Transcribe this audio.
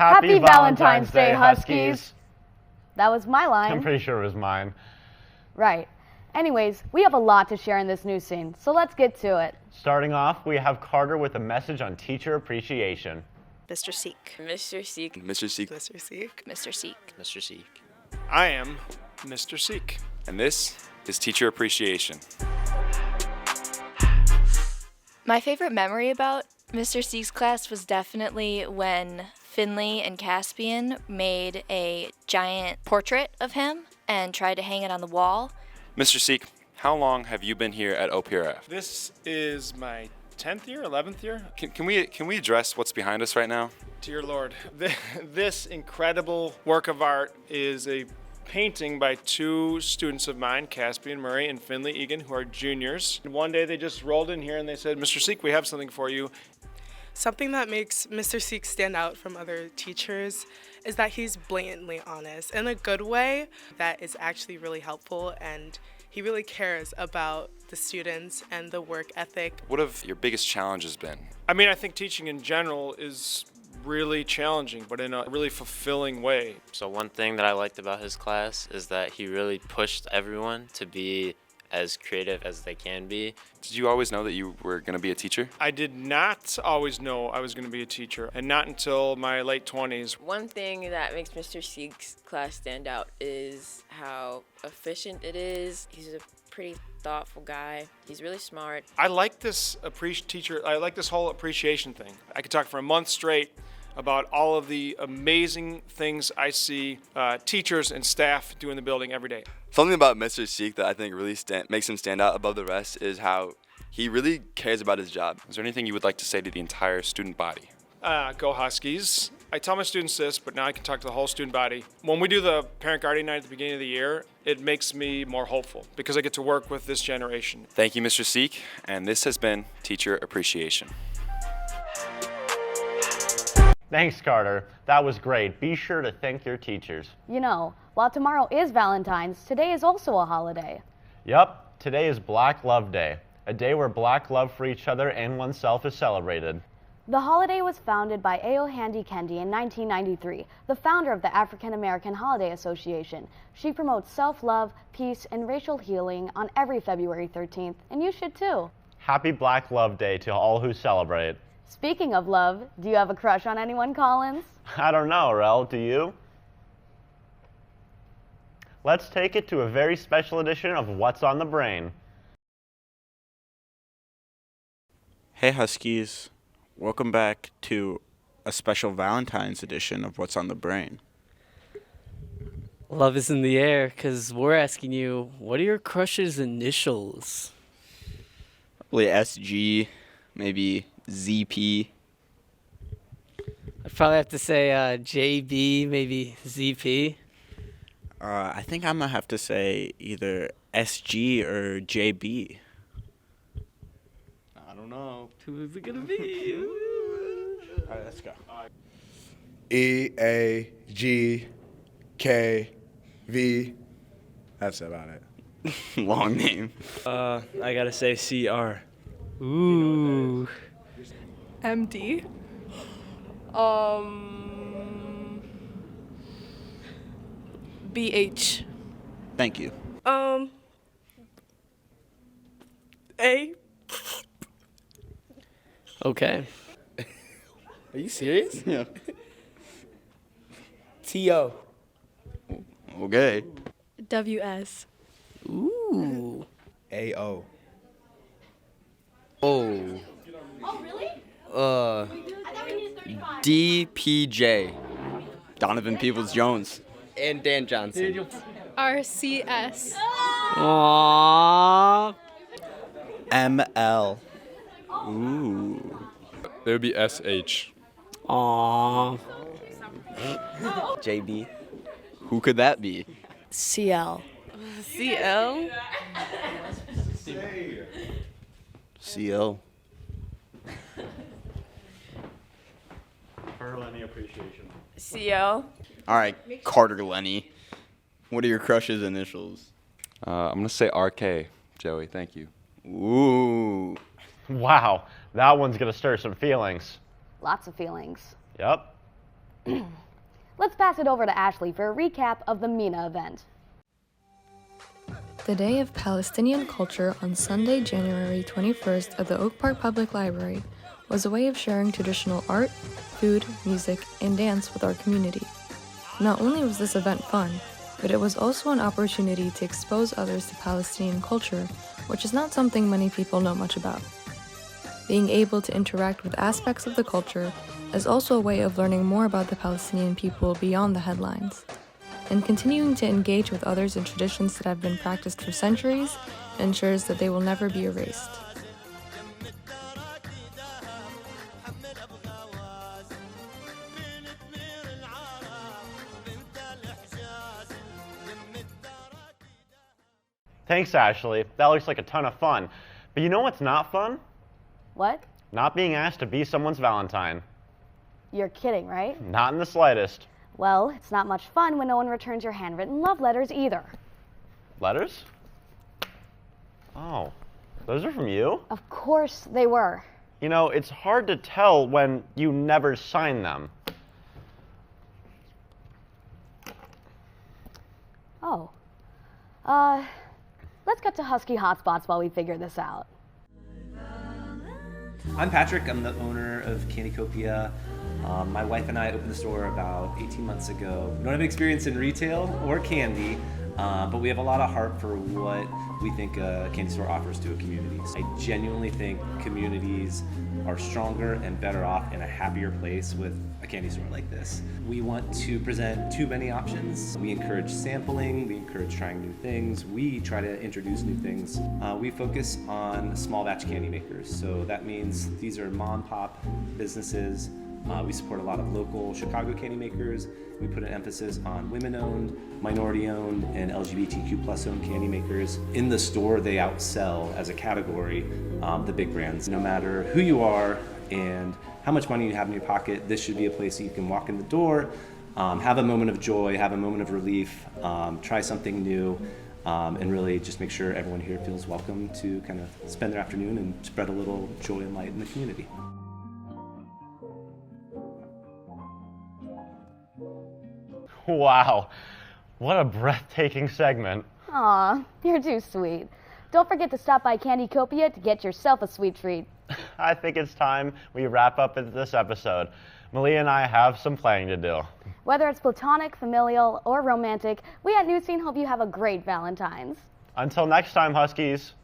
Happy Valentine's Day, Huskies. That was my line. I'm pretty sure it was mine. Right. Anyways, we have a lot to share in this news scene, so let's get to it. Starting off, we have Carter with a message on teacher appreciation. Mr. Seek. Mr. Seek. Mr. Seek. Mr. Seek. Mr. Seek. Mr. Seek. I am Mr. Seek. And this is Teacher Appreciation. My favorite memory about Mr. Seek's class was definitely when Finley and Caspian made a giant portrait of him and tried to hang it on the wall. Mr. Seek, how long have you been here at OPRF? This is my 10th year, 11th year. Can we address what's behind us right now? Dear Lord, this incredible work of art is a painting by two students of mine, Caspian Murray and Finley Egan, who are juniors. And one day they just rolled in here and they said, Mr. Seek, we have something for you. Something that makes Mr. Seek stand out from other teachers is that he's blatantly honest in a good way that is actually really helpful, and he really cares about the students and the work ethic. What have your biggest challenges been? I mean, I think teaching in general is really challenging, but in a really fulfilling way. So one thing that I liked about his class is that he really pushed everyone to be as creative as they can be. Did you always know that you were going to be a teacher? I did not always know I was going to be a teacher, and not until my late 20s. One thing that makes Mr. Seek's class stand out is how efficient it is. He's a pretty thoughtful guy. He's really smart. I like this I like this whole appreciation thing. I could talk for a month straight about all of the amazing things I see teachers and staff do in the building every day. Something about Mr. Seek that I think really makes him stand out above the rest is how he really cares about his job. Is there anything you would like to say to the entire student body? Go Huskies. I tell my students this, but now I can talk to the whole student body. When we do the parent-guardian night at the beginning of the year, it makes me more hopeful because I get to work with this generation. Thank you, Mr. Seek, and this has been Teacher Appreciation. Thanks, Carter. That was great. Be sure to thank your teachers. You know, while tomorrow is Valentine's, today is also a holiday. Yup, today is Black Love Day, a day where black love for each other and oneself is celebrated. The holiday was founded by A.O. Handy Kendi in 1993, the founder of the African American Holiday Association. She promotes self-love, peace, and racial healing on every February 13th, and you should too. Happy Black Love Day to all who celebrate. Speaking of love, do you have a crush on anyone, Collins? I don't know, Rel, do you? Let's take it to a very special edition of What's on the Brain. Hey Huskies, welcome back to a special Valentine's edition of What's on the Brain. Love is in the air because we're asking you, what are your crush's initials? Probably SG, maybe ZP. I'd probably have to say JB, maybe ZP. I think I'm going to have to say either SG or JB. I don't know. Who is it going to be? All right, let's go. EAGKV. That's about it. Long name. I got to say CR. Ooh. MD. BH. Thank you. A. Okay. Are you serious? Yeah. TO. Okay. WS. Ooh. AO. Oh. Oh, really? DPJ. Donovan Peoples-Jones. And Dan Johnson. RCS. Aww. ML. Ooh. There would be SH. Aww. JB. Who could that be? CL. CL? CL. For Lenny appreciation. CO. All right, Carter Lenny. What are your crush's initials? I'm going to say RK, Joey. Thank you. Ooh. Wow, that one's gonna stir some feelings. Lots of feelings. Yep. Let's pass it over to Ashley for a recap of the Mina event. The Day of Palestinian Culture on Sunday, January 21st at the Oak Park Public Library was a way of sharing traditional art, food, music, and dance with our community. Not only was this event fun, but it was also an opportunity to expose others to Palestinian culture, which is not something many people know much about. Being able to interact with aspects of the culture is also a way of learning more about the Palestinian people beyond the headlines, and continuing to engage with others in traditions that have been practiced for centuries ensures that they will never be erased. Thanks, Ashley. That looks like a ton of fun. But you know what's not fun? What? Not being asked to be someone's Valentine. You're kidding, right? Not in the slightest. Well, it's not much fun when no one returns your handwritten love letters either. Letters? Oh, those are from you? Of course they were. You know, it's hard to tell when you never sign them. Oh. Let's get to Husky Hotspots while we figure this out. I'm Patrick. I'm the owner of Candy Copia. My wife and I opened the store about 18 months ago. We don't have experience in retail or candy, but we have a lot of heart for what we think a candy store offers to a community. I genuinely think communities are stronger and better off in a happier place with a candy store like this. We want to present too many options. We encourage sampling, we encourage trying new things, we try to introduce new things. We focus on small batch candy makers, so that means these are mom and pop businesses. We support a lot of local Chicago candy makers. We put an emphasis on women-owned, minority-owned, and LGBTQ+ owned candy makers. In the store, they outsell, as a category, the big brands. No matter who you are and how much money you have in your pocket, this should be a place that you can walk in the door, have a moment of joy, have a moment of relief, try something new, and really just make sure everyone here feels welcome to kind of spend their afternoon and spread a little joy and light in the community. Wow, what a breathtaking segment. Aw, you're too sweet. Don't forget to stop by Candy Copia to get yourself a sweet treat. I think it's time we wrap up this episode. Malia and I have some planning to do. Whether it's platonic, familial, or romantic, we at Newscene hope you have a great Valentine's. Until next time, Huskies.